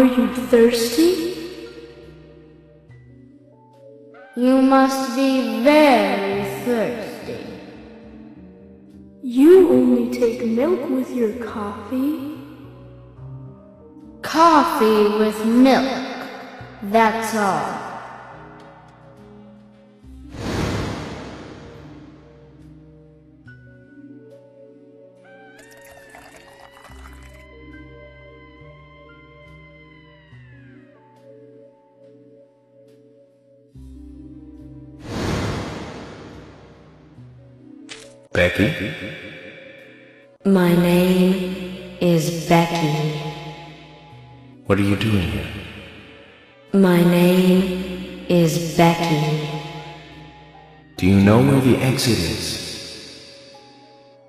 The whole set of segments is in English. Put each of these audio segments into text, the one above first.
Are you thirsty? You must be very thirsty. You only take milk with your coffee? Coffee with milk, that's all. Becky? My name is Becky. What are you doing here? My name is Becky. Do you know where the exit is?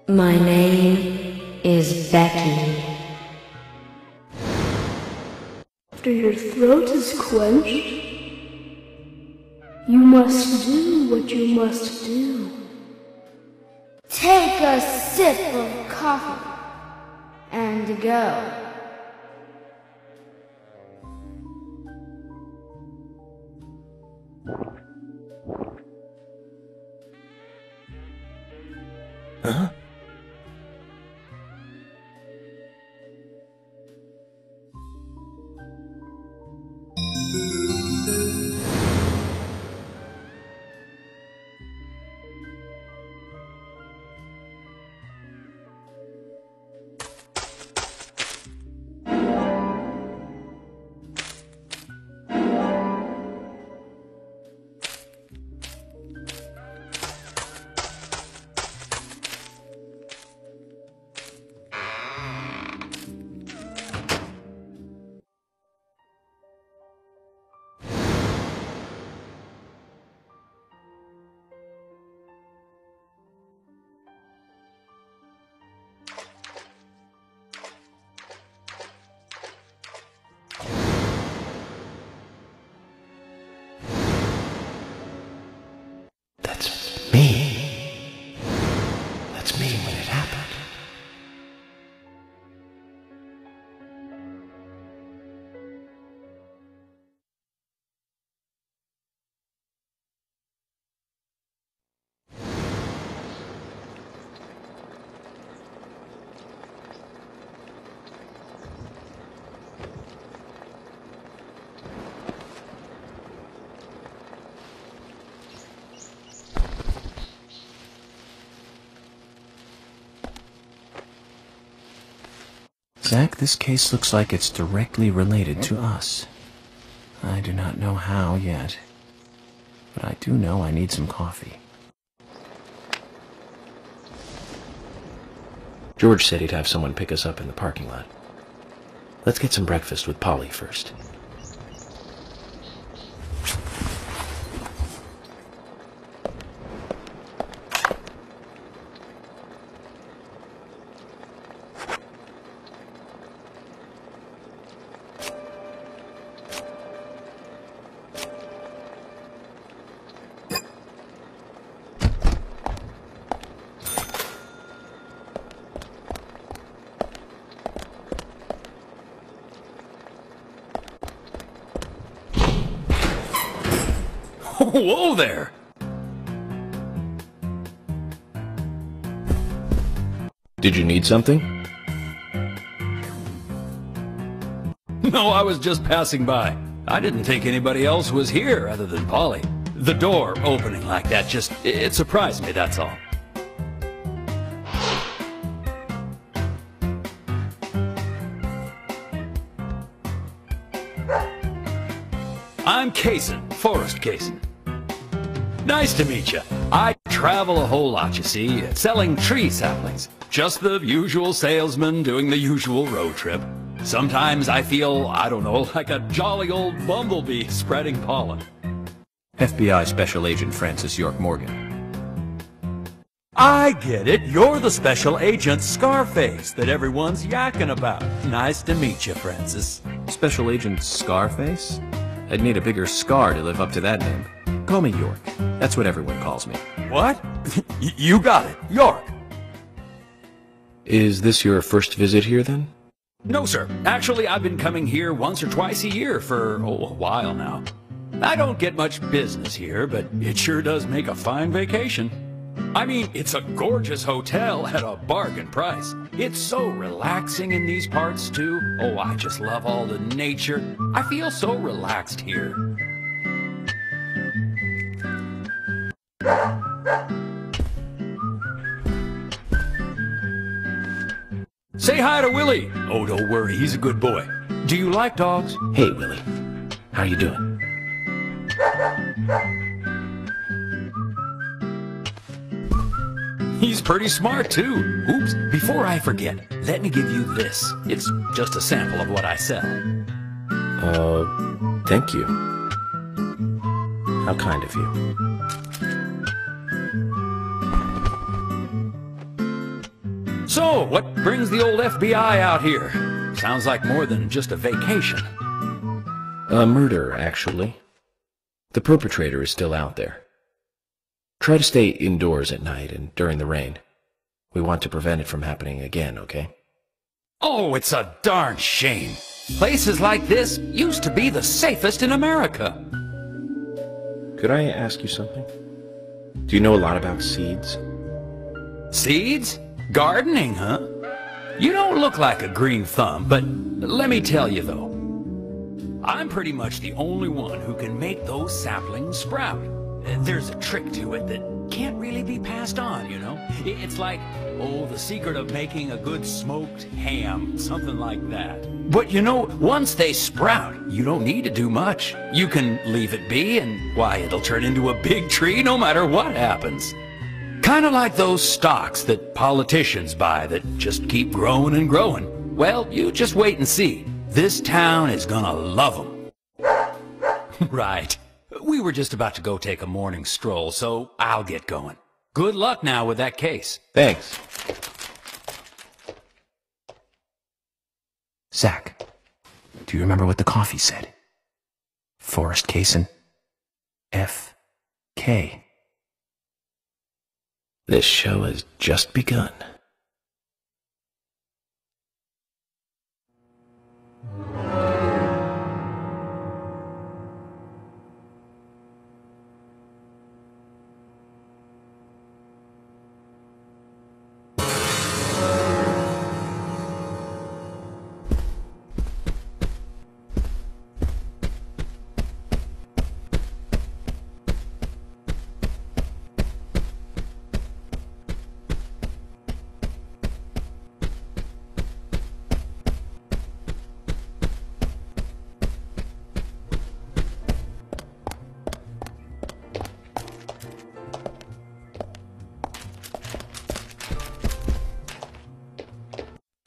My name is Becky. After your throat is quenched, you must do what you must do. Take a sip of coffee and go. Huh? That's me when it happened. Zach, this case looks like it's directly related to us. I do not know how yet, but I do know I need some coffee. George said he'd have someone pick us up in the parking lot. Let's get some breakfast with Polly first. Whoa there! Did you need something? No, I was just passing by. I didn't think anybody else was here other than Polly. The door opening like that it surprised me, that's all. I'm Kaysen, Forrest Kaysen. Nice to meet you. I travel a whole lot, you see, selling tree saplings. Just the usual salesman doing the usual road trip. Sometimes I feel, I don't know, like a jolly old bumblebee spreading pollen. FBI Special Agent Francis York Morgan. I get it. You're the Special Agent Scarface that everyone's yakking about. Nice to meet you, Francis. Special Agent Scarface? I'd need a bigger scar to live up to that name. Call me York. That's what everyone calls me. What? You got it. York. Is this your first visit here, then? No, sir. Actually, I've been coming here once or twice a year for, a while now. I don't get much business here, but it sure does make a fine vacation. I mean, it's a gorgeous hotel at a bargain price. It's so relaxing in these parts, too. Oh, I just love all the nature. I feel so relaxed here. Say hi to Willie. Oh, don't worry, he's a good boy. Do you like dogs? Hey, Willie. How you doing? He's pretty smart, too. Oops, before I forget, let me give you this. It's just a sample of what I sell. Thank you. How kind of you. So, what brings the old FBI out here? Sounds like more than just a vacation. A murder, actually. The perpetrator is still out there. Try to stay indoors at night and during the rain. We want to prevent it from happening again, okay? Oh, it's a darn shame. Places like this used to be the safest in America. Could I ask you something? Do you know a lot about seeds? Seeds? Gardening, huh? You don't look like a green thumb, but let me tell you though. I'm pretty much the only one who can make those saplings sprout. There's a trick to it that can't really be passed on, you know? It's like, oh, the secret of making a good smoked ham, something like that. But you know, once they sprout, you don't need to do much. You can leave it be, and why, it'll turn into a big tree no matter what happens. Kind of like those stocks that politicians buy that just keep growing and growing. Well, you just wait and see. This town is gonna love them. Right. We were just about to go take a morning stroll, so I'll get going. Good luck now with that case. Thanks. Zach, do you remember what the coffee said? Forrest Kaysen. F.K. This show has just begun.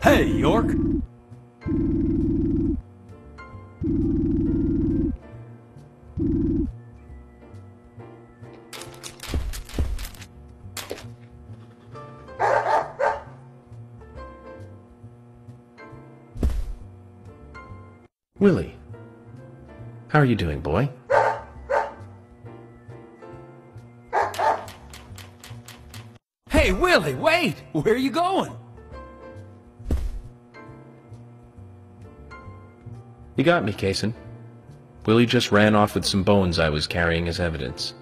Hey, York. Willie, how are you doing, boy? Hey, Willie, wait! Where are you going? You got me, Kaysen. Willie just ran off with some bones I was carrying as evidence.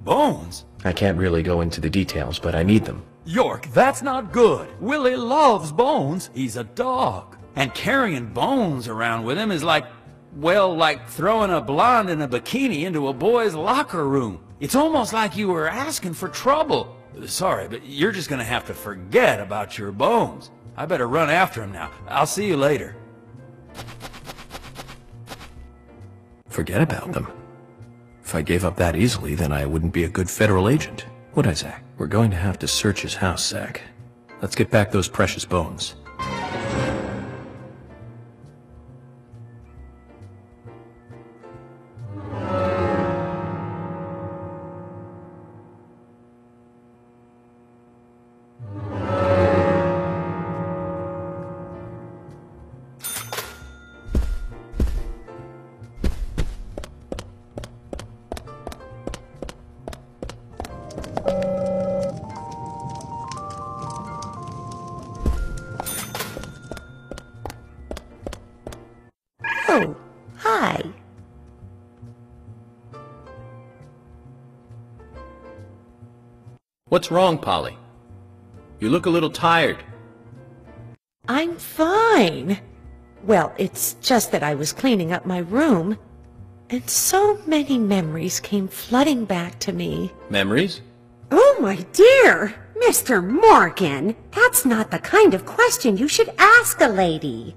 Bones? I can't really go into the details, but I need them. York, that's not good. Willie loves bones. He's a dog. And carrying bones around with him is like, well, like throwing a blonde in a bikini into a boy's locker room. It's almost like you were asking for trouble. Sorry, but you're just gonna have to forget about your bones. I better run after him now. I'll see you later. Forget about them. If I gave up that easily, then I wouldn't be a good federal agent, would I, Zach? We're going to have to search his house, Zach. Let's get back those precious bones. What's wrong, Polly? You look a little tired. I'm fine. Well, it's just that I was cleaning up my room, and so many memories came flooding back to me. Memories? Oh, my dear! Mr. Morgan, that's not the kind of question you should ask a lady.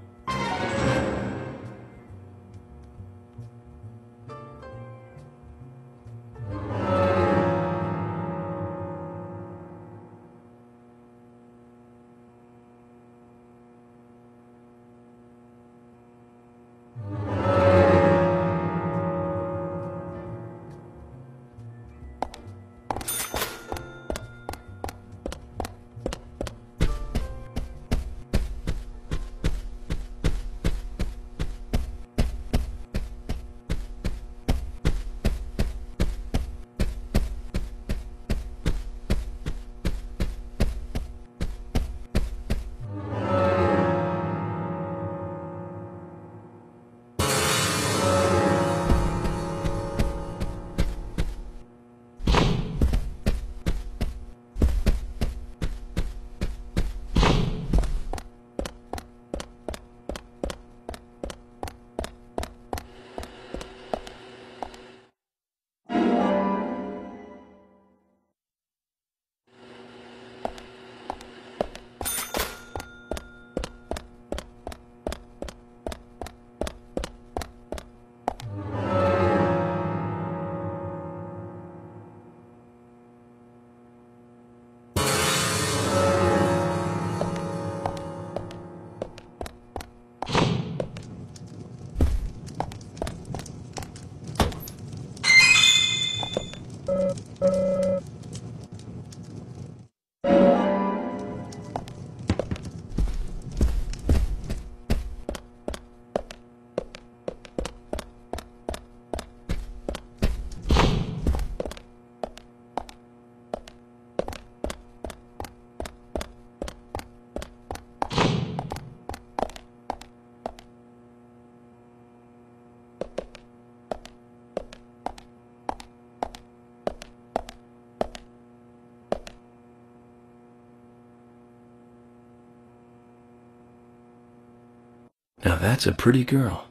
Now that's a pretty girl.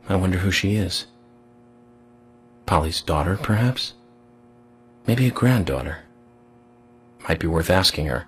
I wonder who she is. Polly's daughter, perhaps? Maybe a granddaughter. Might be worth asking her.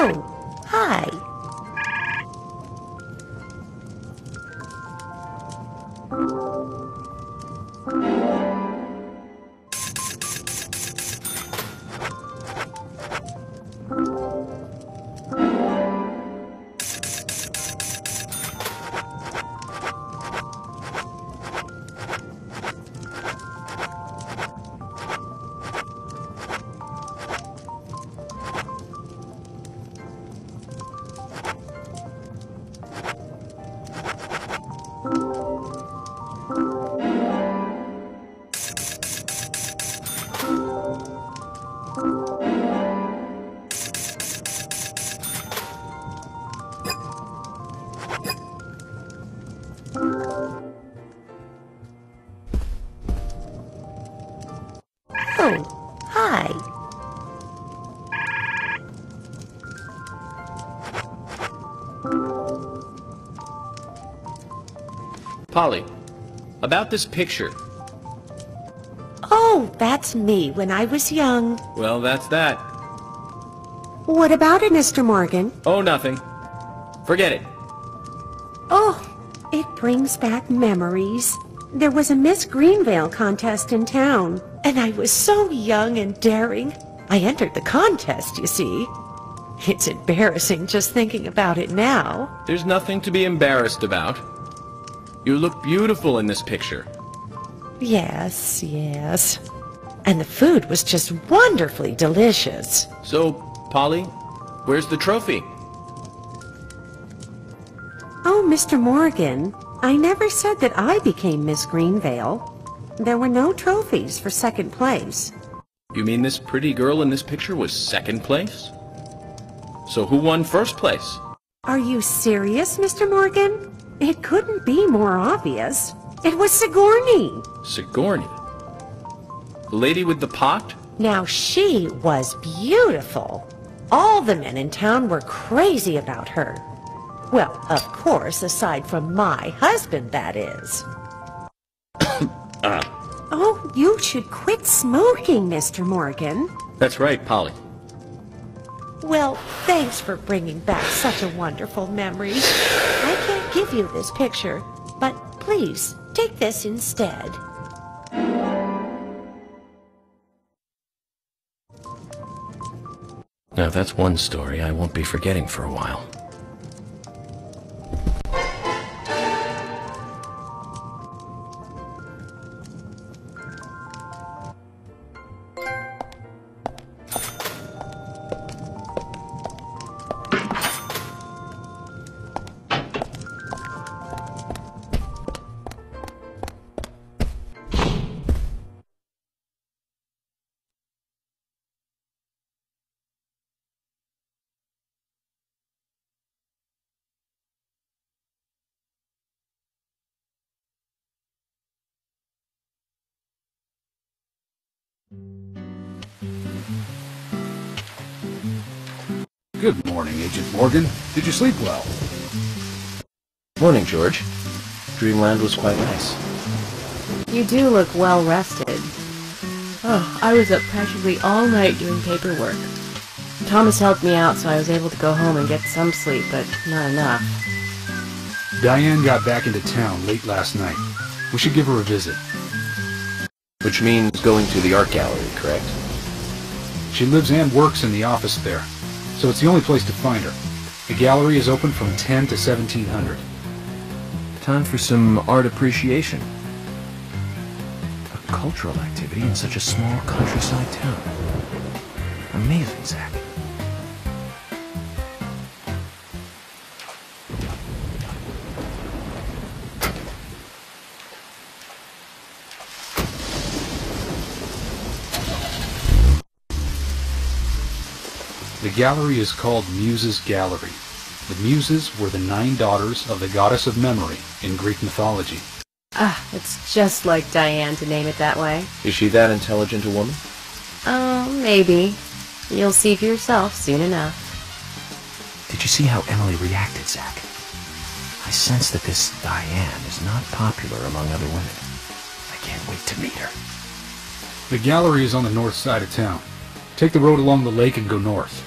Oh, hi. Oh, hi. Polly, about this picture. Oh, that's me when I was young. Well, that's that. What about it, Mr. Morgan? Oh, nothing. Forget it. Oh, it brings back memories. There was a Miss Greenvale contest in town. And I was so young and daring. I entered the contest, you see. It's embarrassing just thinking about it now. There's nothing to be embarrassed about. You look beautiful in this picture. Yes, yes. And the food was just wonderfully delicious. So, Polly, where's the trophy? Oh, Mr. Morgan, I never said that I became Miss Greenvale. There were no trophies for second place. You mean this pretty girl in this picture was second place? So who won first place? Are you serious, Mr. Morgan? It couldn't be more obvious. It was Sigourney. Sigourney? The lady with the pot? Now she was beautiful. All the men in town were crazy about her. Well, of course, aside from my husband, that is. Oh, you should quit smoking, Mr. Morgan. That's right, Polly. Well, thanks for bringing back such a wonderful memory. I can't give you this picture, but please, take this instead. Now that's one story I won't be forgetting for a while. Good morning, Agent Morgan. Did you sleep well? Morning, George. Dreamland was quite nice. You do look well rested. Oh, I was up practically all night doing paperwork. Thomas helped me out, so I was able to go home and get some sleep, but not enough. Diane got back into town late last night. We should give her a visit. Which means going to the art gallery, correct? She lives and works in the office there, so it's the only place to find her. The gallery is open from 10 to 1700. Time for some art appreciation. A cultural activity in such a small countryside town. Amazing, Zach. The gallery is called Muses Gallery. The Muses were the 9 daughters of the goddess of memory in Greek mythology. Ah, it's just like Diane to name it that way. Is she that intelligent a woman? Maybe. You'll see for yourself soon enough. Did you see how Emily reacted, Zach? I sense that this Diane is not popular among other women. I can't wait to meet her. The gallery is on the north side of town. Take the road along the lake and go north.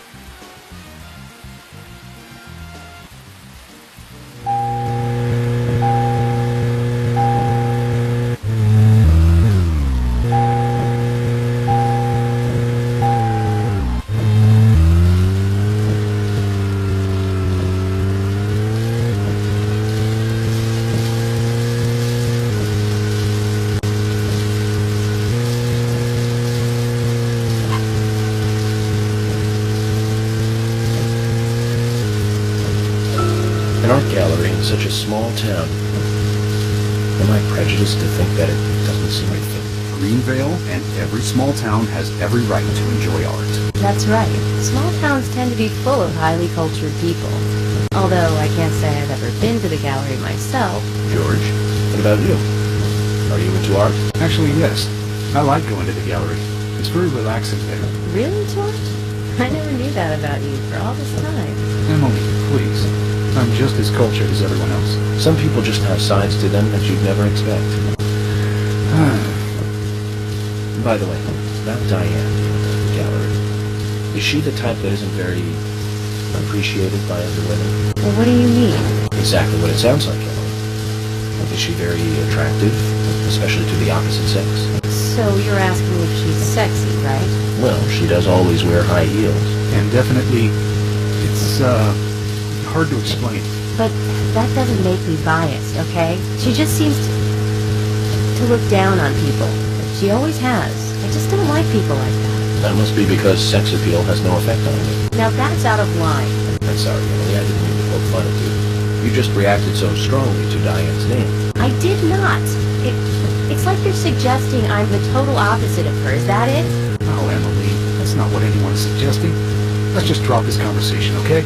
An art gallery in such a small town. Am I prejudiced to think that it doesn't seem right fit? Greenvale and every small town has every right to enjoy art. That's right. Small towns tend to be full of highly cultured people. Although I can't say I've ever been to the gallery myself. George, what about you? Are you into art? Actually, yes. I like going to the gallery. It's very relaxing there. Really, George? I never knew that about you for all this time. Emily, please. I'm just as cultured as everyone else. Some people just have sides to them that you'd never expect. By the way, about Diane, the gallery. Is she the type that isn't very appreciated by other women? Well, what do you mean? Exactly what it sounds like, Emily. Is she very attractive, especially to the opposite sex? So you're asking if she's sexy, right? Well, she does always wear high heels. And definitely, it's hard to explain. But that doesn't make me biased, okay? She just seems to look down on people. She always has. I just don't like people like that. That must be because sex appeal has no effect on you. Now that's out of line. I'm sorry, Emily, I didn't mean to poke fun at you. You just reacted so strongly to Diane's name. I did not. It's like you're suggesting I'm the total opposite of her. Is that it? Oh, Emily, that's not what anyone is suggesting. Let's just drop this conversation, okay?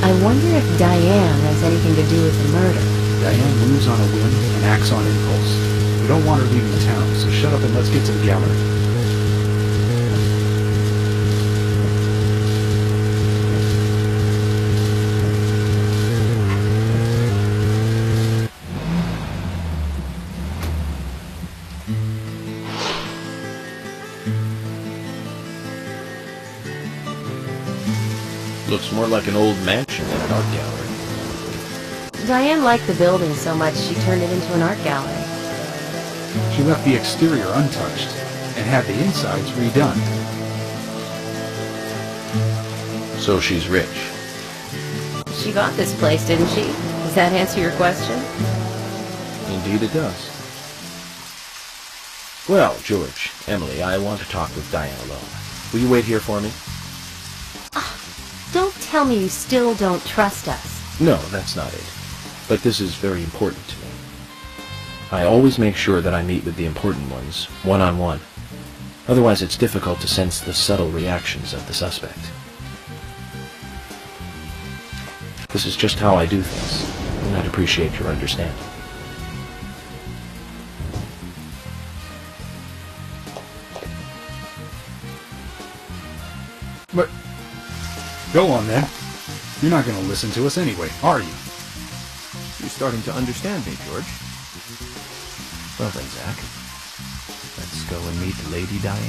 I wonder if Diane has anything to do with the murder. Diane moves on a whim and acts on impulse. We don't want her leaving town, so shut up and let's get to the gallery. Looks more like an old mansion than an art gallery. Diane liked the building so much she turned it into an art gallery. She left the exterior untouched and had the insides redone. So she's rich. She bought this place, didn't she? Does that answer your question? Indeed it does. Well, George, Emily, I want to talk with Diane alone. Will you wait here for me? Don't tell me you still don't trust us. No, that's not it. But this is very important to me. I always make sure that I meet with the important ones, one-on-one. Otherwise, it's difficult to sense the subtle reactions of the suspect. This is just how I do things, and I'd appreciate your understanding. But go on then. You're not going to listen to us anyway, are you? You're starting to understand me, George. Well then, Zach, let's go and meet Lady Diane.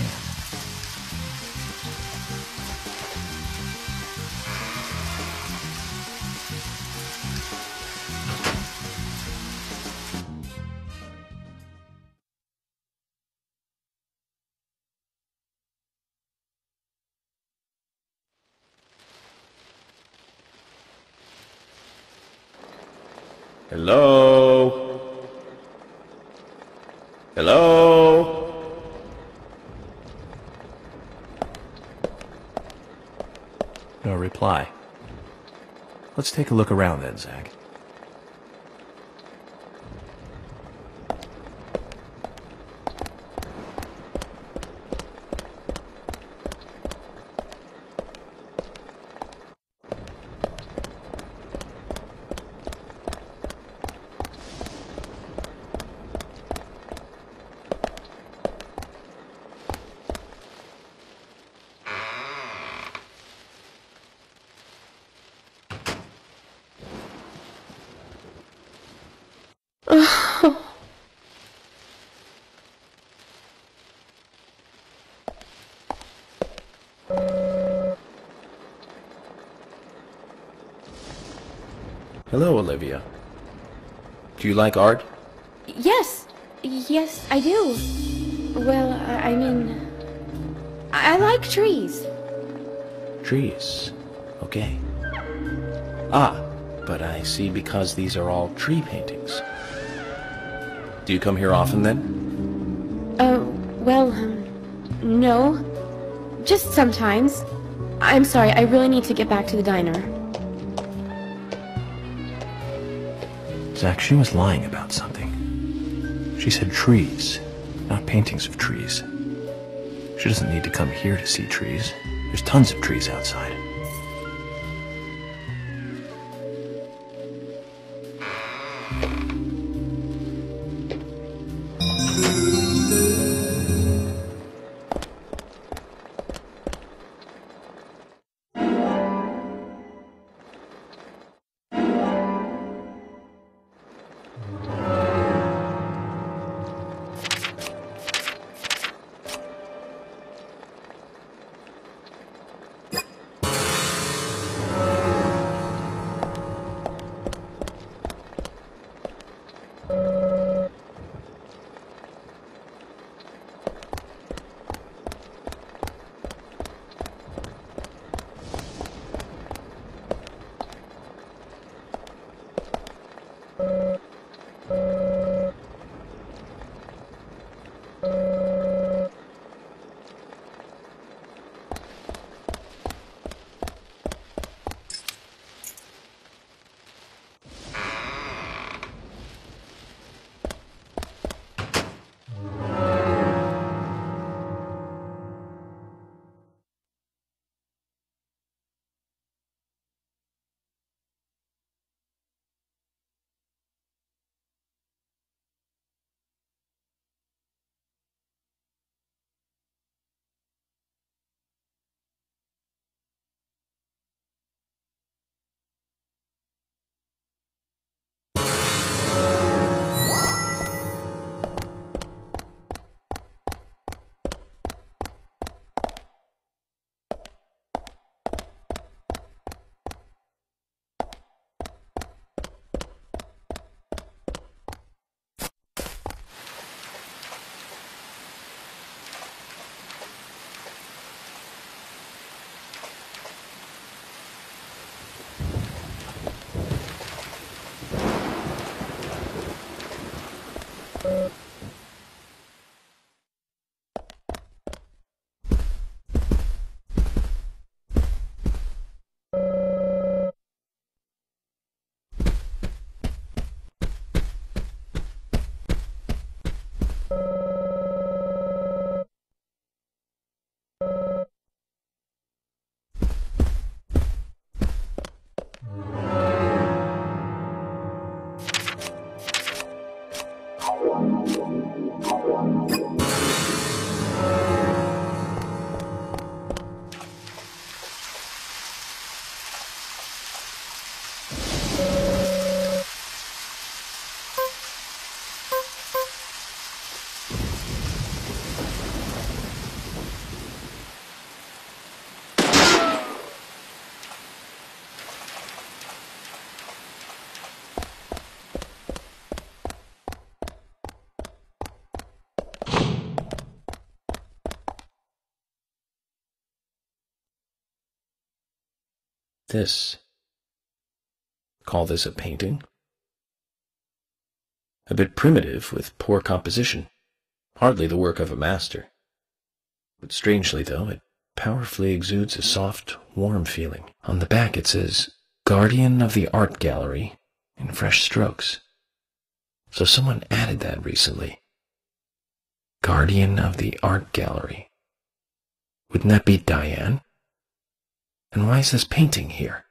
Hello? Hello? No reply. Let's take a look around then, Zach. Hello, Olivia. Do you like art? Yes, I do. Well, I mean, I like trees. Trees. Okay. Ah, but I see because these are all tree paintings. Do you come here often then? Well, no. Just sometimes. I'm sorry, I really need to get back to the diner. Zach, she was lying about something. She said trees, not paintings of trees. She doesn't need to come here to see trees. There's tons of trees outside. This. Call this a painting? A bit primitive, with poor composition. Hardly the work of a master. But strangely, though, it powerfully exudes a soft, warm feeling. On the back it says, Guardian of the Art Gallery, in fresh strokes. So someone added that recently. Guardian of the Art Gallery. Wouldn't that be Diane? And why is this painting here?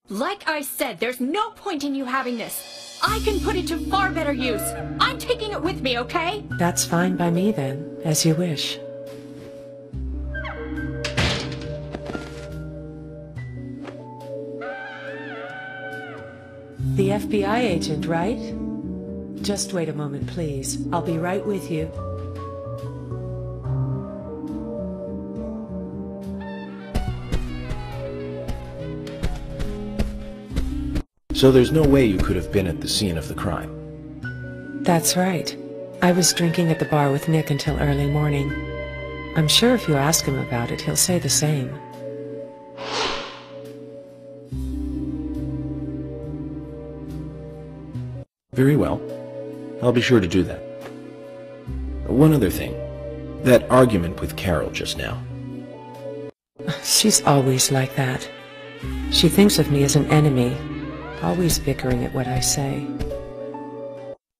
Like I said, there's no point in you having this. I can put it to far better use. I'm taking it with me, okay? That's fine by me then, as you wish. The FBI agent, right? Just wait a moment, please. I'll be right with you. So there's no way you could have been at the scene of the crime? That's right. I was drinking at the bar with Nick until early morning. I'm sure if you ask him about it, he'll say the same. Very well. I'll be sure to do that. One other thing. That argument with Carol just now. She's always like that. She thinks of me as an enemy, always bickering at what I say.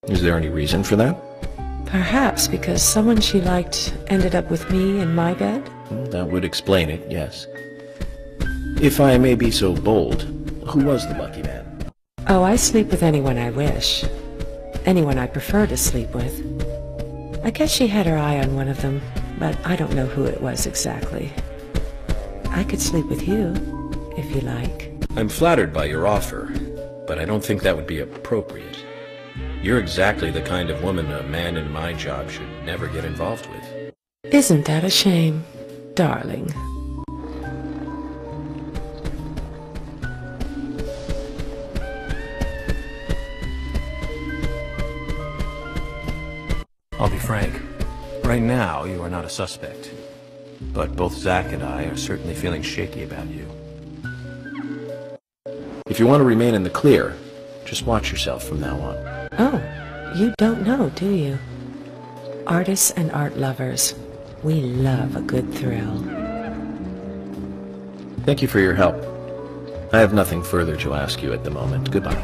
Is there any reason for that? Perhaps because someone she liked ended up with me in my bed? Well, that would explain it, yes. If I may be so bold, who was the lucky man? Oh, I sleep with anyone I wish. Anyone I prefer to sleep with. I guess she had her eye on one of them, but I don't know who it was exactly. I could sleep with you, if you like. I'm flattered by your offer, but I don't think that would be appropriate. You're exactly the kind of woman a man in my job should never get involved with. Isn't that a shame, darling? I'll be frank. Right now, you are not a suspect. But both Zach and I are certainly feeling shaky about you. If you want to remain in the clear, just watch yourself from now on. Oh, you don't know, do you? Artists and art lovers, we love a good thrill. Thank you for your help. I have nothing further to ask you at the moment. Goodbye.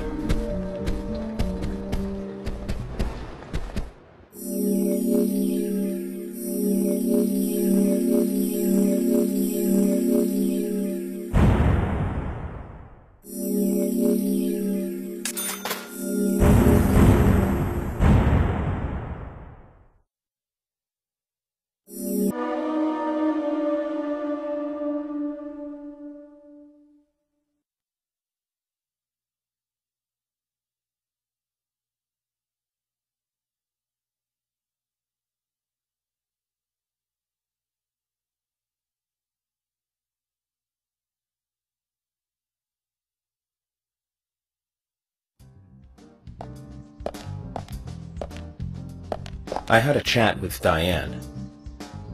I had a chat with Diane.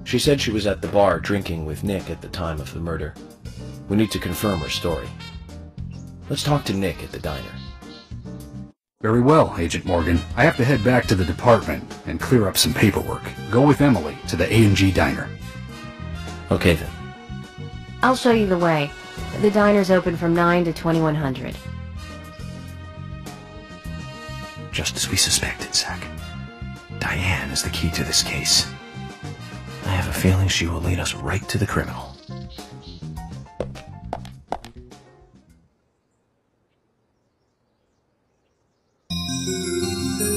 She said she was at the bar drinking with Nick at the time of the murder. We need to confirm her story. Let's talk to Nick at the diner. Very well, Agent Morgan. I have to head back to the department and clear up some paperwork. Go with Emily to the A&G diner. Okay then. I'll show you the way. The diner's open from 9 to 2100. Just as we suspected, Zach. Diane is the key to this case. I have a feeling she will lead us right to the criminal.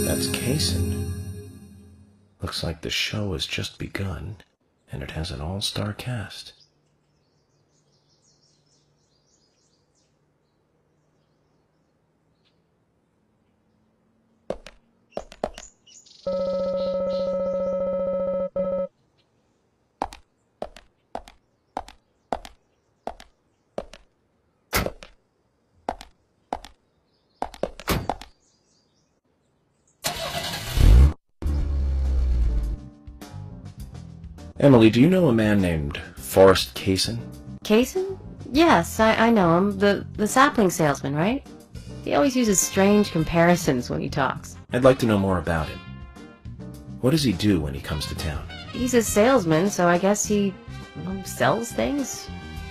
That's Kaysen. Looks like the show has just begun, and it has an all-star cast. Emily, do you know a man named Forrest Kaysen? Kaysen? Yes, I know him. The sapling salesman, right? He always uses strange comparisons when he talks. I'd like to know more about him. What does he do when he comes to town? He's a salesman, so I guess he sells things?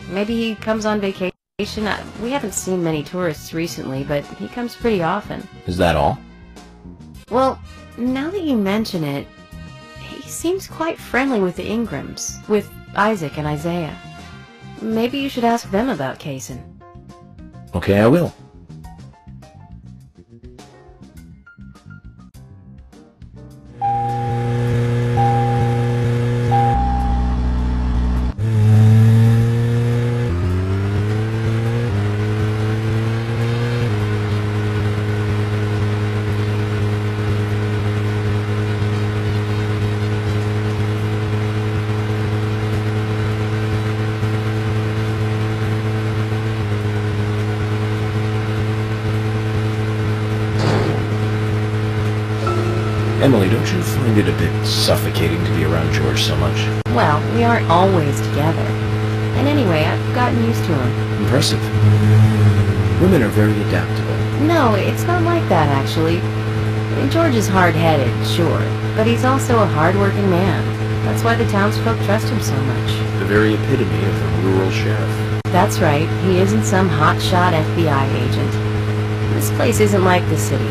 Maybe he comes on vacation. We haven't seen many tourists recently, but he comes pretty often. Is that all? Well, now that you mention it, he seems quite friendly with the Ingrams, with Isaac and Isaiah. Maybe you should ask them about Kaysen. Okay, I will. Emily, don't you find it a bit suffocating to be around George so much? Well, we aren't always together. And anyway, I've gotten used to him. Impressive. Women are very adaptable. No, it's not like that, actually. George is hard-headed, sure, but he's also a hard-working man. That's why the townsfolk trust him so much. The very epitome of a rural sheriff. That's right, he isn't some hotshot FBI agent. This place isn't like the city.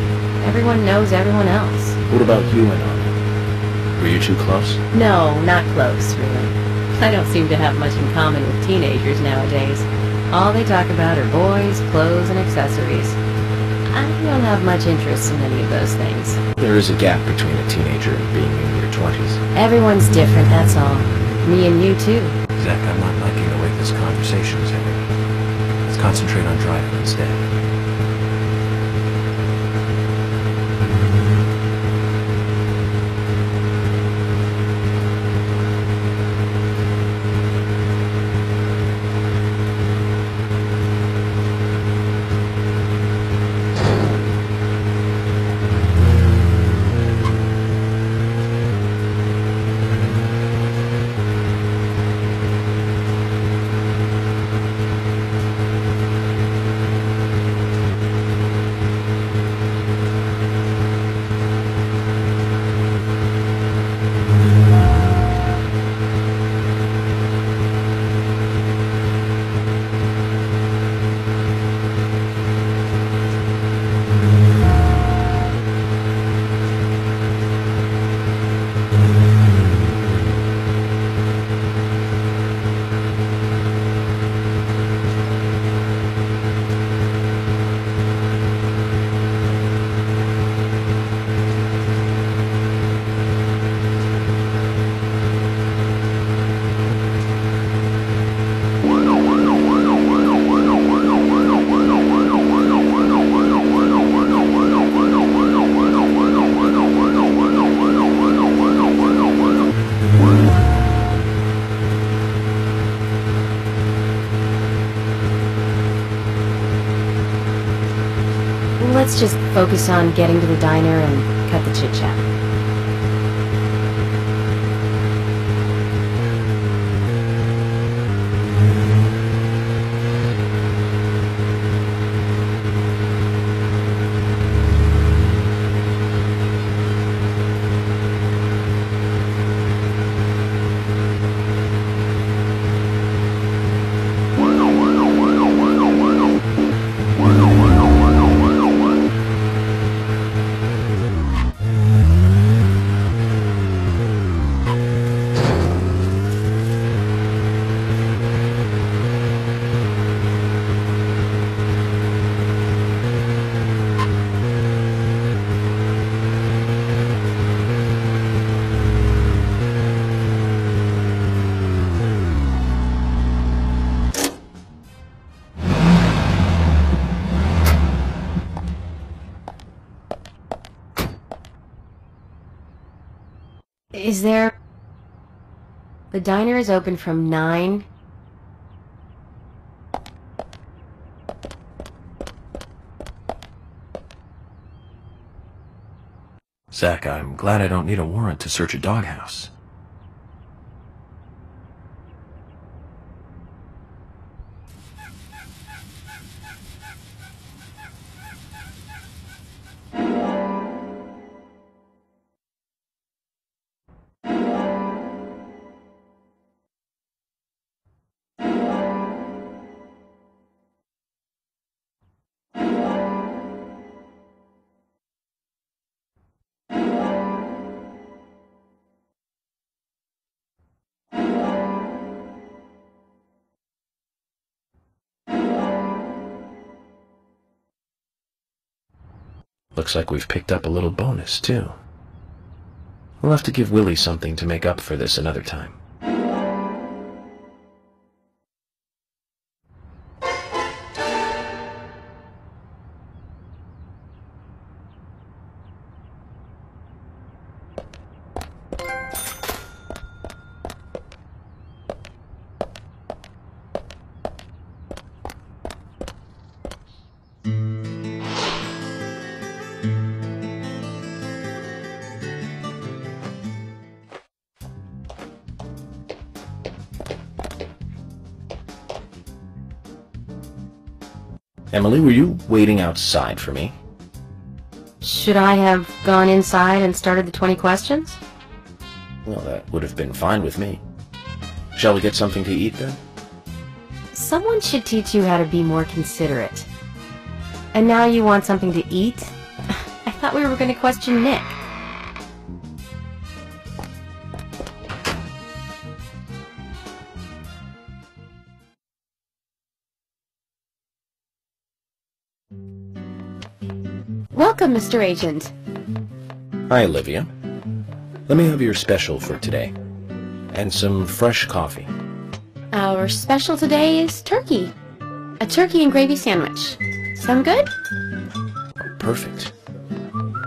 Everyone knows everyone else. What about you and Anna? Were you too close? No, not close, really. I don't seem to have much in common with teenagers nowadays. All they talk about are boys, clothes, and accessories. I don't have much interest in any of those things. There is a gap between a teenager and being in your 20s. Everyone's different, that's all. Me and you, too. Zach, I'm not liking the way this conversation is heading. Let's concentrate on driving instead. Let's just focus on getting to the diner and cut the chit-chat. Is there... The diner is open from 9... Zach, I'm glad I don't need a warrant to search a doghouse. Looks like we've picked up a little bonus, too. We'll have to give Willie something to make up for this another time. Emily, were you waiting outside for me? Should I have gone inside and started the 20 questions? Well, that would have been fine with me. Shall we get something to eat, then? Someone should teach you how to be more considerate. And now you want something to eat? I thought we were going to question Nick. Welcome, Mr. Agent. Hi, Olivia. Let me have your special for today. And some fresh coffee. Our special today is turkey. A turkey and gravy sandwich. Sound good? Oh, perfect.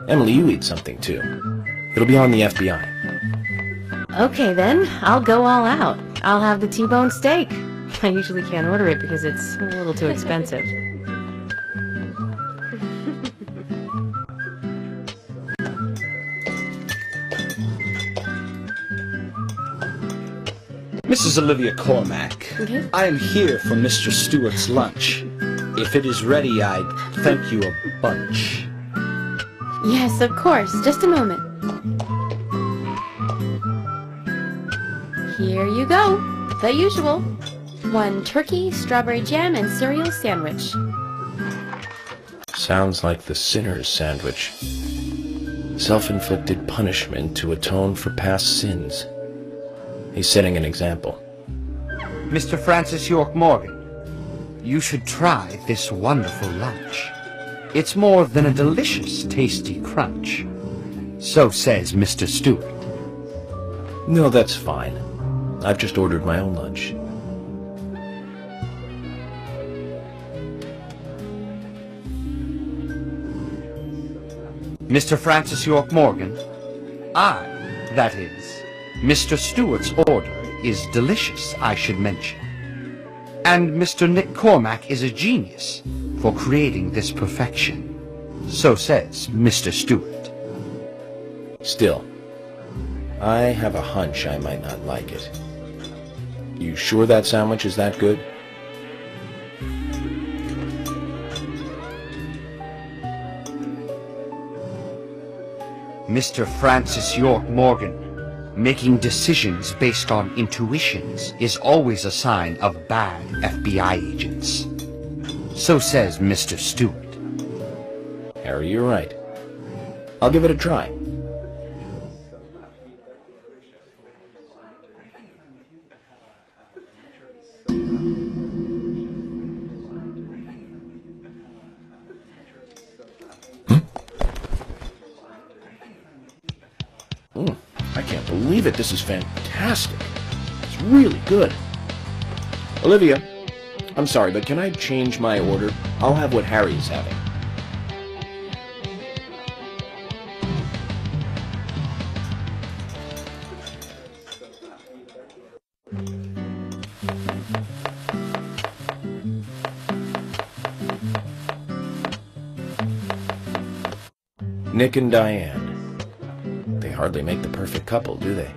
Emily, you eat something, too. It'll be on the FBI. Okay then, I'll go all out. I'll have the T-bone steak. I usually can't order it because it's a little too expensive. Mrs. Olivia Cormack, I am here for Mr. Stewart's lunch. If it is ready, I'd thank you a bunch. Yes, of course. Just a moment. Here you go. The usual. 1 turkey, strawberry jam, and cereal sandwich. Sounds like the sinner's sandwich. Self-inflicted punishment to atone for past sins. He's setting an example. Mr. Francis York Morgan, you should try this wonderful lunch. It's more than a delicious, tasty crunch. So says Mr. Stewart. No, that's fine. I've just ordered my own lunch. Mr. Francis York Morgan, that is, Mr. Stewart's order is delicious, I should mention. And Mr. Nick Cormack is a genius for creating this perfection. So says Mr. Stewart. Still, I have a hunch I might not like it. You sure that sandwich is that good? Mr. Francis York Morgan, making decisions based on intuitions is always a sign of bad FBI agents. So says Mr. Stewart. Harry, you're right. I'll give it a try. I can't believe it. This is fantastic. It's really good. Olivia, I'm sorry, but can I change my order? I'll have what Harry's having. Nick and Diane. They hardly make the perfect couple, do they?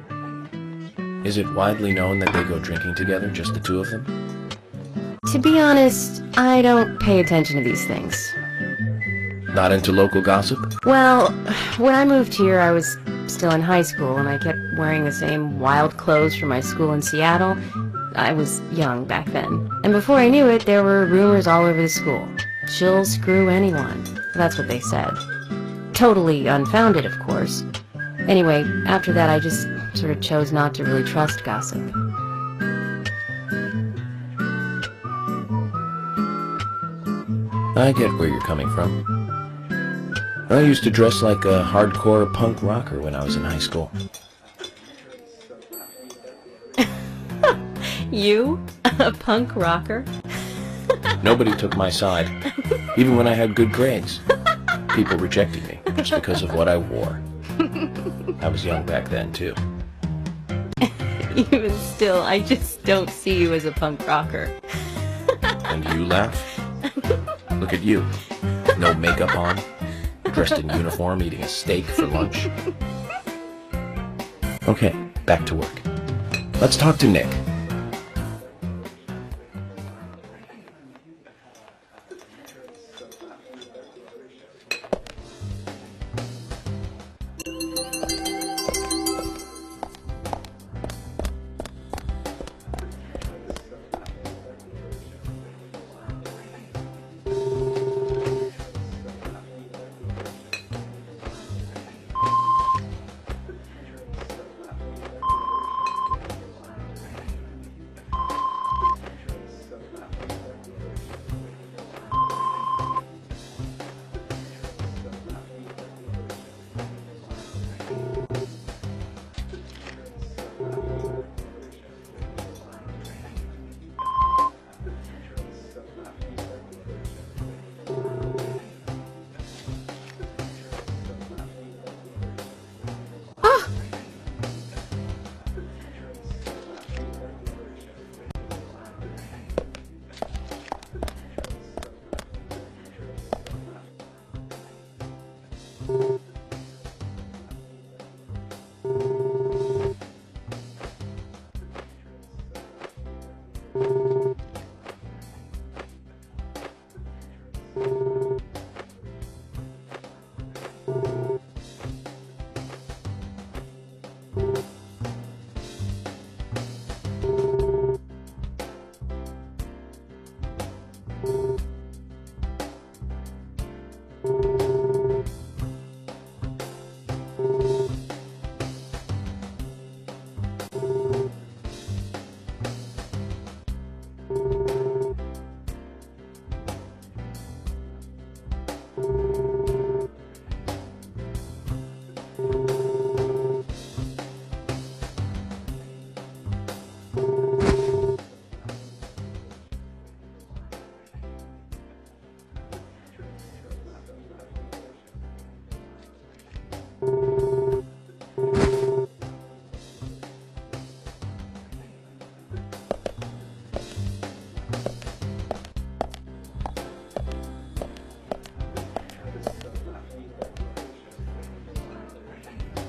Is it widely known that they go drinking together, just the two of them? To be honest, I don't pay attention to these things. Not into local gossip? Well, when I moved here, I was still in high school, and I kept wearing the same wild clothes from my school in Seattle. I was young back then. And before I knew it, there were rumors all over the school. She'll screw anyone. That's what they said. Totally unfounded, of course. Anyway, after that, I just sort of chose not to really trust gossip. I get where you're coming from. I used to dress like a hardcore punk rocker when I was in high school. You? A punk rocker? Nobody took my side, even when I had good grades. People rejected me just because of what I wore. I was young back then, too. Even still, I just don't see you as a punk rocker. And you laugh? Look at you. No makeup on, dressed in uniform, eating a steak for lunch. Okay, back to work. Let's talk to Nick.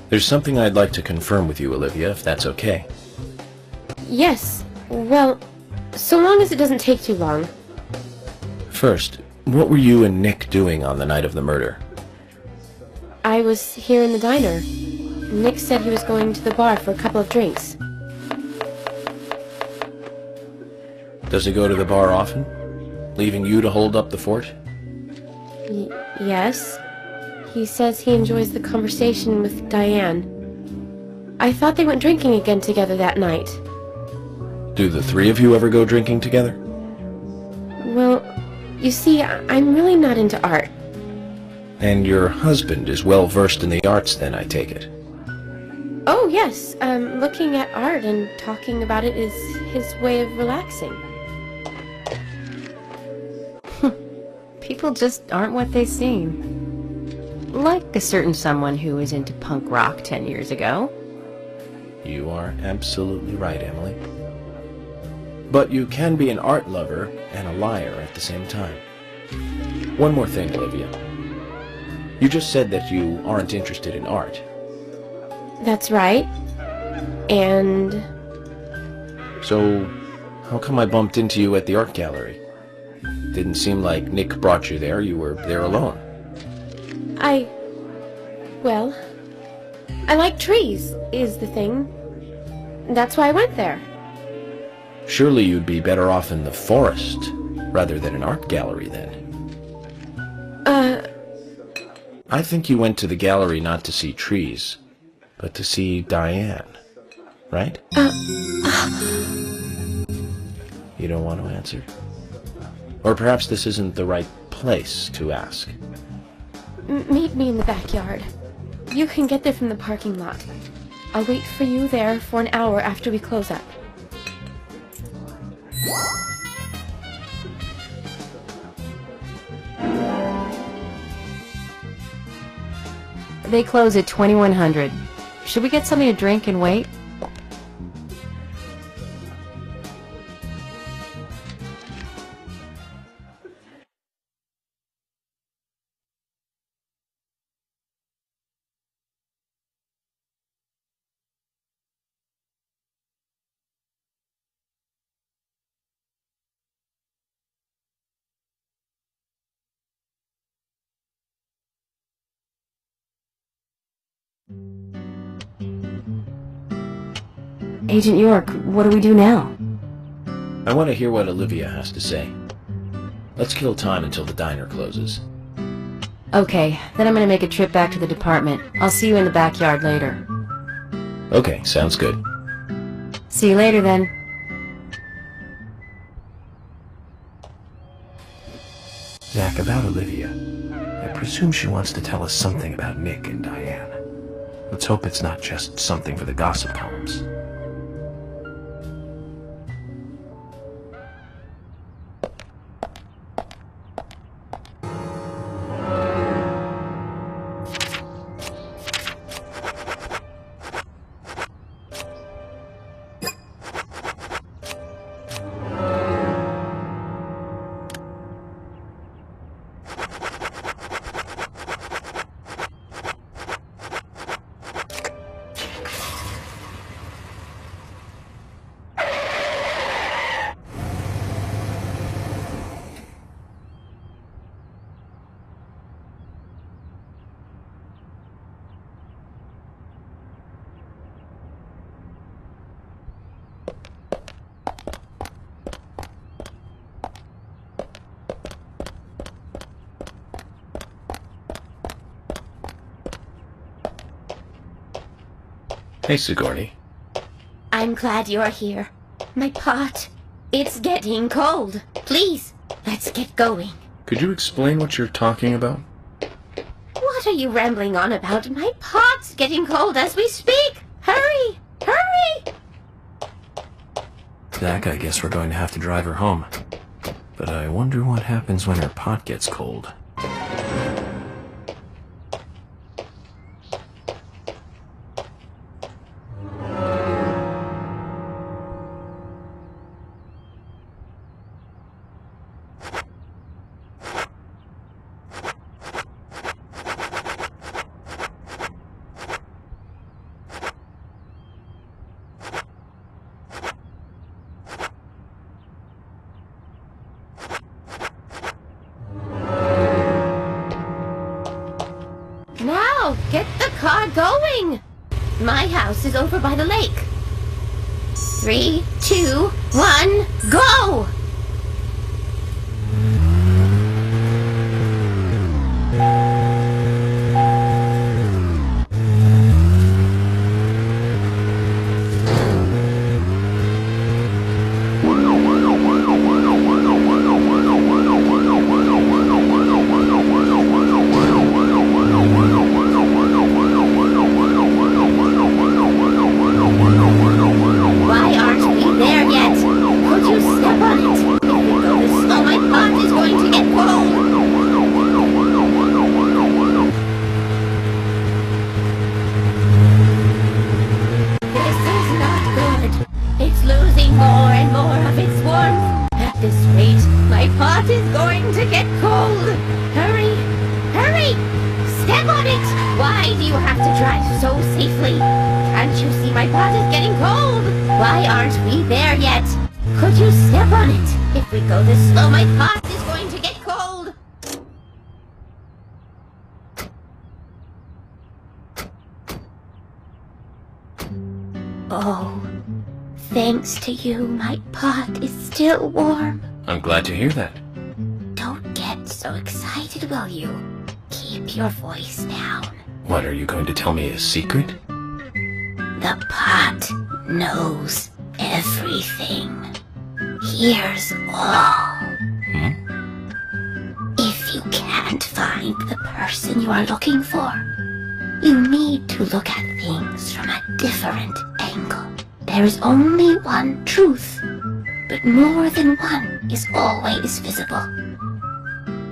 There's something I'd like to confirm with you, Olivia, if that's okay. Yes. Well, so long as it doesn't take too long. First, what were you and Nick doing on the night of the murder? I was here in the diner. Nick said he was going to the bar for a couple of drinks. Does he go to the bar often? Leaving you to hold up the fort? Yes. He says he enjoys the conversation with Diane. I thought they went drinking again together that night. Do the three of you ever go drinking together? Well, you see, I'm really not into art. And your husband is well versed in the arts then, I take it? Oh, yes. Looking at art and talking about it is his way of relaxing. People just aren't what they seem. Like a certain someone who was into punk rock 10 years ago. You are absolutely right, Emily. But you can be an art lover and a liar at the same time. One more thing, Olivia. You just said that you aren't interested in art. That's right. And... So, how come I bumped into you at the art gallery? Didn't seem like Nick brought you there. You were there alone. Well, I like trees, is the thing. That's why I went there. Surely you'd be better off in the forest, rather than an art gallery, then. I think you went to the gallery not to see trees, but to see Diane, right? You don't want to answer? Or perhaps this isn't the right place to ask. Meet me in the backyard. You can get there from the parking lot. I'll wait for you there for an hour after we close up. They close at 2100. Should we get something to drink and wait? Agent York, what do we do now? I want to hear what Olivia has to say. Let's kill time until the diner closes. Okay, then I'm gonna make a trip back to the department. I'll see you in the backyard later. Okay, sounds good. See you later then. Zach, about Olivia. I presume she wants to tell us something about Nick and Diane. Let's hope it's not just something for the gossip columns. Hey, Sigourney. I'm glad you're here. My pot, it's getting cold. Please, let's get going. Could you explain what you're talking about? What are you rambling on about? My pot's getting cold as we speak. Hurry! Hurry! Zach, I guess we're going to have to drive her home. But I wonder what happens when her pot gets cold. Now, get the car going! My house is over by the lake. 3, 2, 1, go! Oh, thanks to you, my pot is still warm. I'm glad to hear that. Don't get so excited, will you? Keep your voice down. What, are you going to tell me a secret? The pot knows everything. Hears all. If you can't find find the person you are looking for, you need to look at things from a different angle. There is only one truth, but more than one is always visible.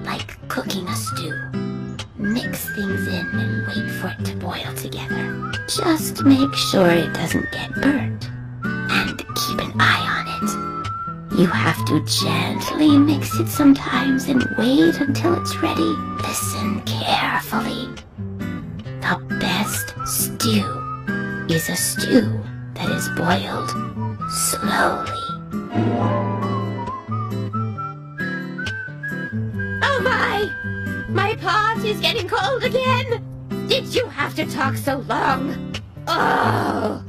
Like cooking a stew. Mix things in and wait for it to boil together. Just make sure it doesn't get burnt. And keep an eye on it. You have to gently mix it sometimes and wait until it's ready. Listen carefully. The best stew is a stew that is boiled slowly. Oh my! My pot is getting cold again! Did you have to talk so long? Oh!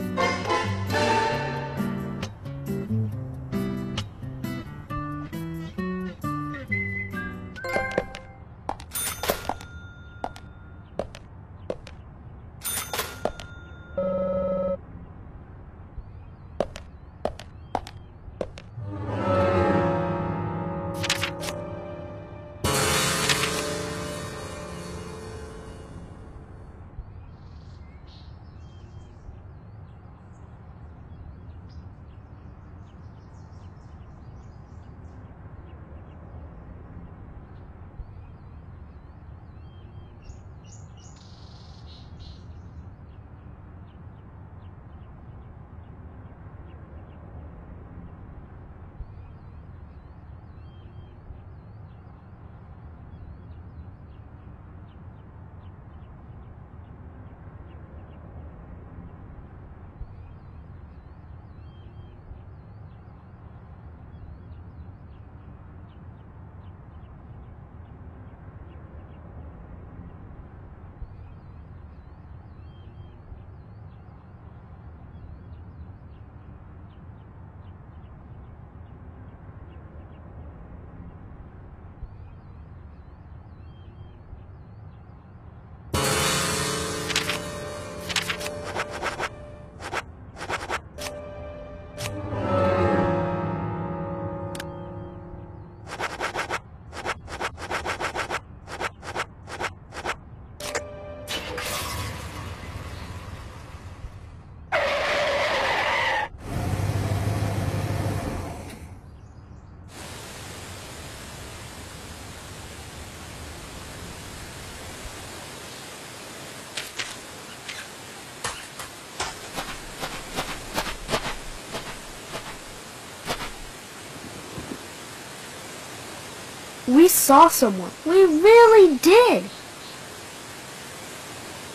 We saw someone. We really did.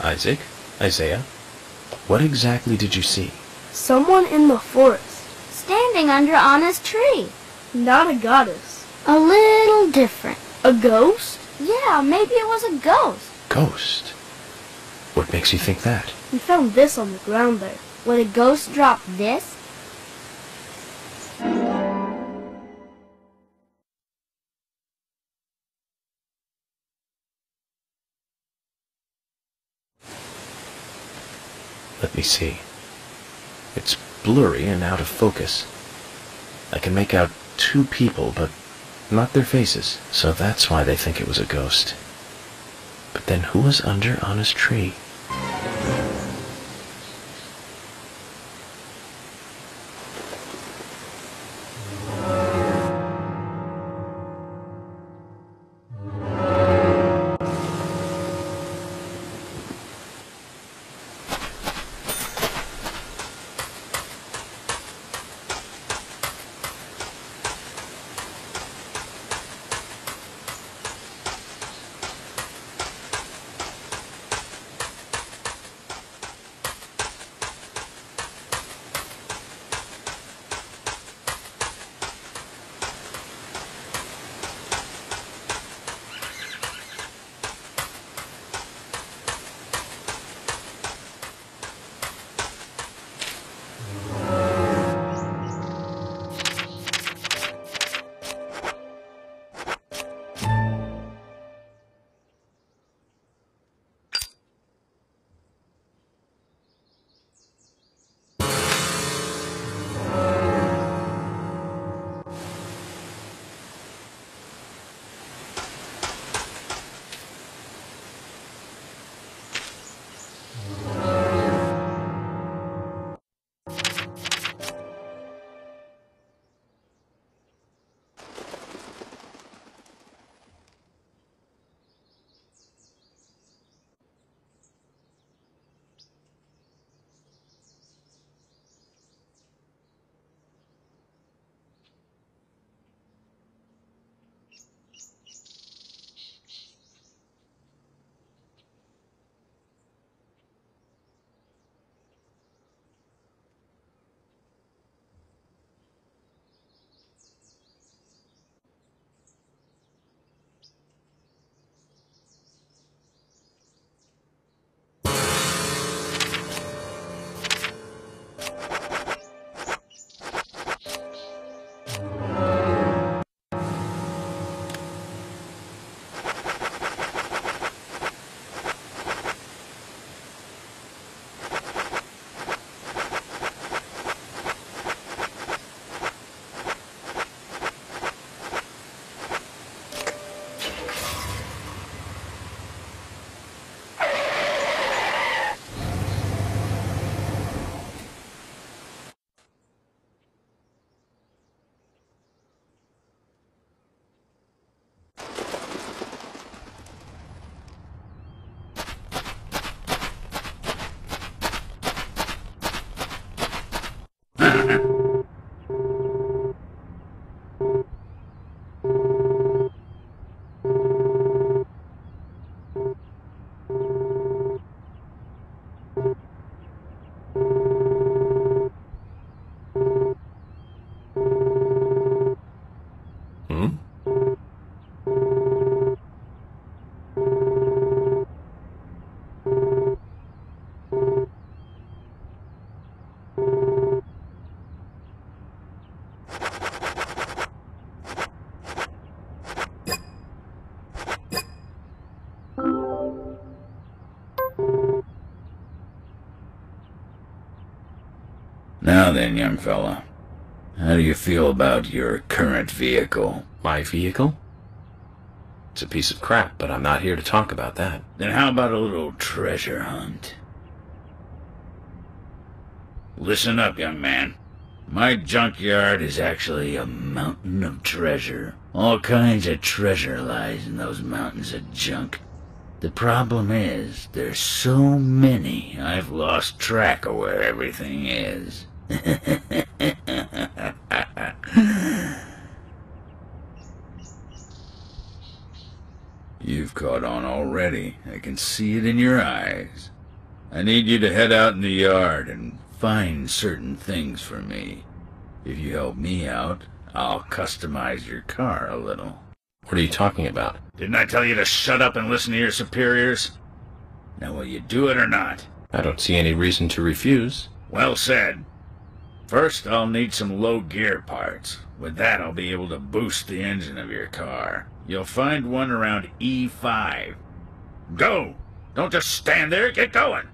Isaiah, what exactly did you see? Someone in the forest. Standing under Anna's tree. Not a goddess. A little different. A ghost? Yeah, maybe it was a ghost. Ghost? What makes you think that? We found this on the ground there. Would a ghost drop this? Let me see. It's blurry and out of focus. I can make out two people, but not their faces. So that's why they think it was a ghost. But then who was under Anna's tree? Now then, young fella. How do you feel about your current vehicle? My vehicle? It's a piece of crap, but I'm not here to talk about that. Then how about a little treasure hunt? Listen up, young man. My junkyard is actually a mountain of treasure. All kinds of treasure lies in those mountains of junk. The problem is, there's so many, I've lost track of where everything is. You've caught on already. I can see it in your eyes. I need you to head out in the yard and find certain things for me. If you help me out, I'll customize your car a little. What are you talking about? Didn't I tell you to shut up and listen to your superiors? Now will you do it or not? I don't see any reason to refuse. Well said. First, I'll need some low gear parts. With that, I'll be able to boost the engine of your car. You'll find one around E5. Go! Don't just stand there, get going!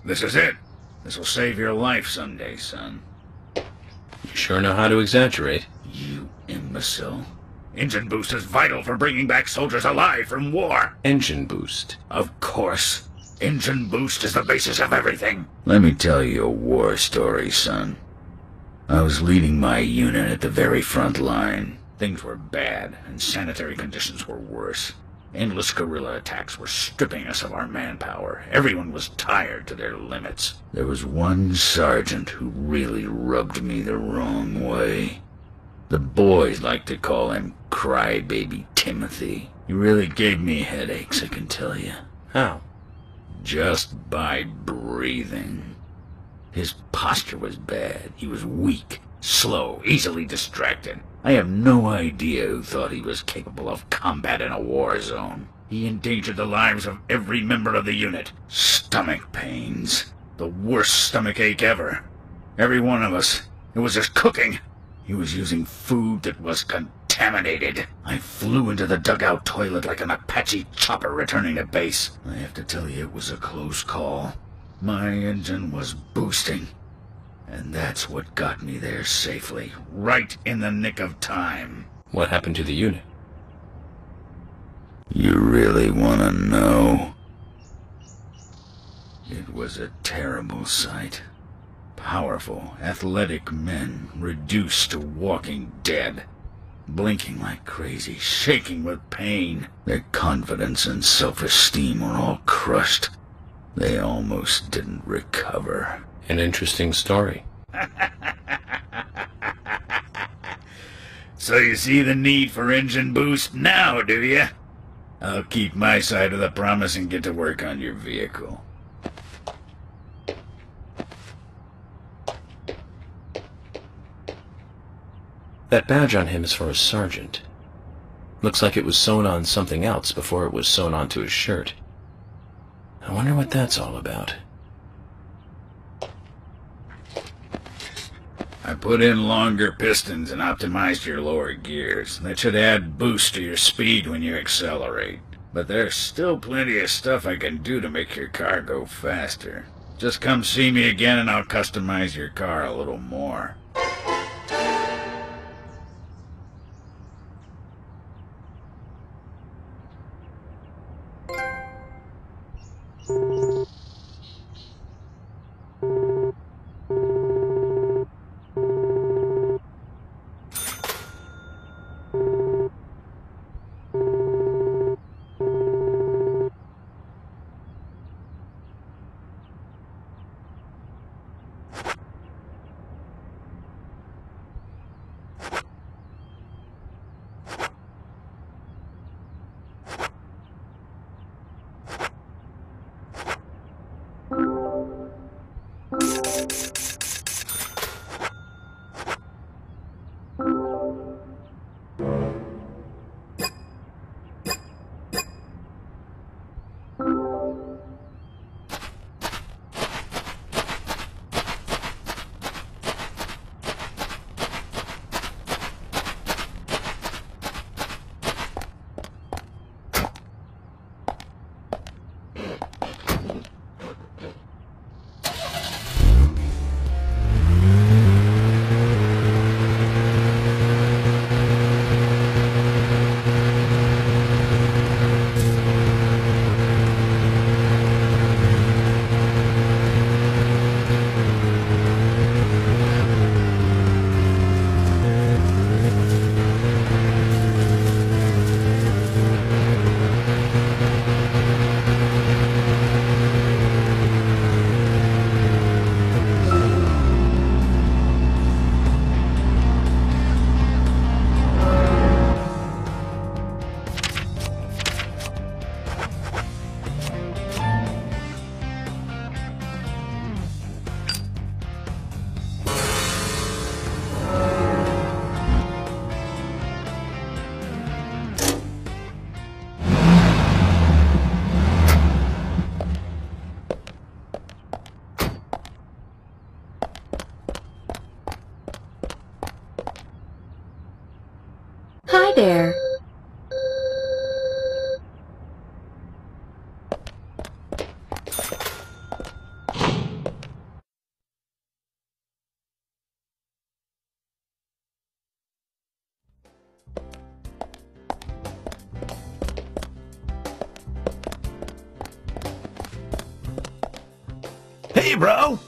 This is it. This will save your life someday, son. You sure know how to exaggerate. You imbecile. Engine boost is vital for bringing back soldiers alive from war. Engine boost? Of course. Engine boost is the basis of everything. Let me tell you a war story, son. I was leading my unit at the very front line. Things were bad, and sanitary conditions were worse. Endless guerrilla attacks were stripping us of our manpower. Everyone was tired to their limits. There was one sergeant who really rubbed me the wrong way. The boys like to call him Crybaby Timothy. He really gave me headaches, I can tell you. How? Just by breathing. His posture was bad. He was weak, slow, easily distracted. I have no idea who thought he was capable of combat in a war zone. He endangered the lives of every member of the unit. Stomach pains. The worst stomach ache ever. Every one of us. It was just cooking. He was using food that was contaminated. I flew into the dugout toilet like an Apache chopper returning to base. I have to tell you, it was a close call. My engine was boosting. And that's what got me there safely. Right in the nick of time. What happened to the unit? You really want to know? It was a terrible sight. Powerful, athletic men reduced to walking dead. Blinking like crazy, shaking with pain. Their confidence and self-esteem were all crushed. They almost didn't recover. An interesting story. So you see the need for engine boost now, do you? I'll keep my side of the promise and get to work on your vehicle. That badge on him is for a sergeant. Looks like it was sewn on something else before it was sewn onto his shirt. I wonder what that's all about. I put in longer pistons and optimized your lower gears. That should add boost to your speed when you accelerate. But there's still plenty of stuff I can do to make your car go faster. Just come see me again and I'll customize your car a little more. Hi there. Hey, bro!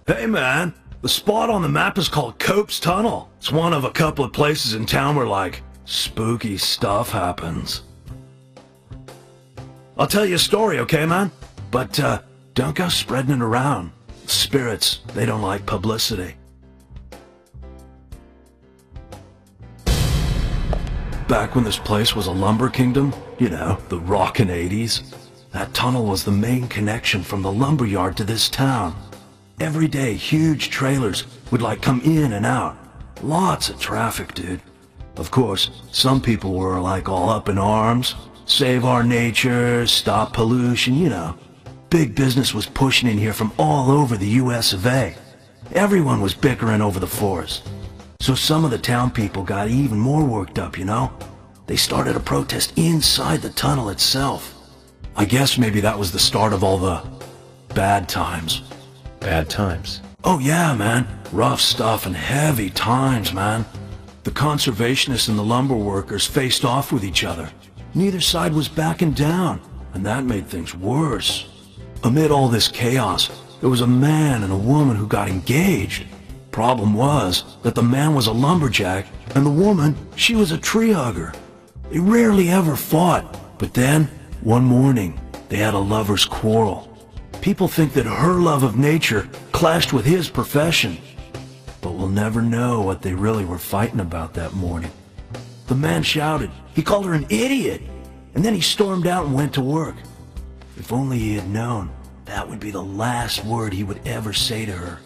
Hey man, the spot on the map is called Cope's Tunnel. It's one of a couple of places in town where, like, spooky stuff happens. I'll tell you a story, okay, man? But, don't go spreading it around. Spirits, they don't like publicity. Back when this place was a lumber kingdom, you know, the rockin' 80s, that tunnel was the main connection from the lumber yard to this town. Every day, huge trailers would like come in and out. Lots of traffic, dude. Of course, some people were like all up in arms. Save our nature, stop pollution, you know. Big business was pushing in here from all over the US of A. Everyone was bickering over the forest. So some of the town people got even more worked up, you know? They started a protest inside the tunnel itself. I guess maybe that was the start of all the bad times. Bad times? Oh yeah, man. Rough stuff and heavy times, man. The conservationists and the lumber workers faced off with each other. Neither side was backing down, and that made things worse. Amid all this chaos, there was a man and a woman who got engaged. Problem was that the man was a lumberjack, and the woman, she was a tree hugger. They rarely ever fought, but then, one morning, they had a lover's quarrel. People think that her love of nature clashed with his profession, but we'll never know what they really were fighting about that morning. The man shouted, he called her an idiot, and then he stormed out and went to work. If only he had known, that would be the last word he would ever say to her.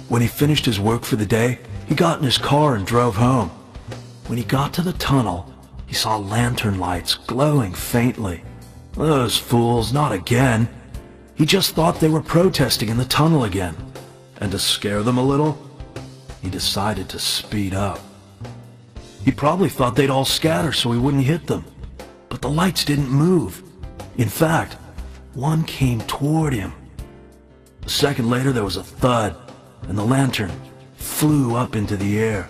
When he finished his work for the day, he got in his car and drove home. When he got to the tunnel, he saw lantern lights glowing faintly. Those fools, not again. He just thought they were protesting in the tunnel again. And to scare them a little, he decided to speed up. He probably thought they'd all scatter so he wouldn't hit them. But the lights didn't move. In fact, one came toward him. A second later, there was a thud, and the lantern flew up into the air.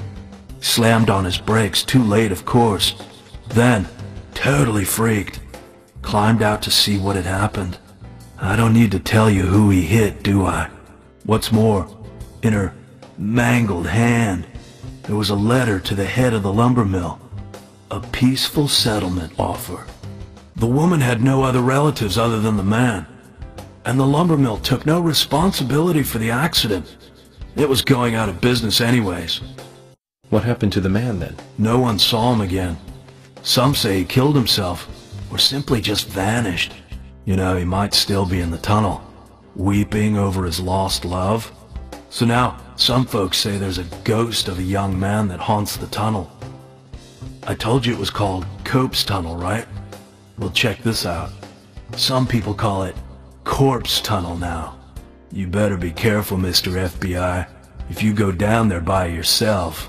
Slammed on his brakes, too late, of course. Then, totally freaked, climbed out to see what had happened. I don't need to tell you who he hit, do I? What's more, in her mangled hand, there was a letter to the head of the lumber mill. A peaceful settlement offer. The woman had no other relatives other than the man, and the lumber mill took no responsibility for the accident. It was going out of business anyways. What happened to the man then? No one saw him again. Some say he killed himself, or simply just vanished. You know, he might still be in the tunnel, weeping over his lost love. So now, some folks say there's a ghost of a young man that haunts the tunnel. I told you it was called Cope's Tunnel, right? Well, check this out. Some people call it Corpse Tunnel now. You better be careful, Mr. FBI, if you go down there by yourself.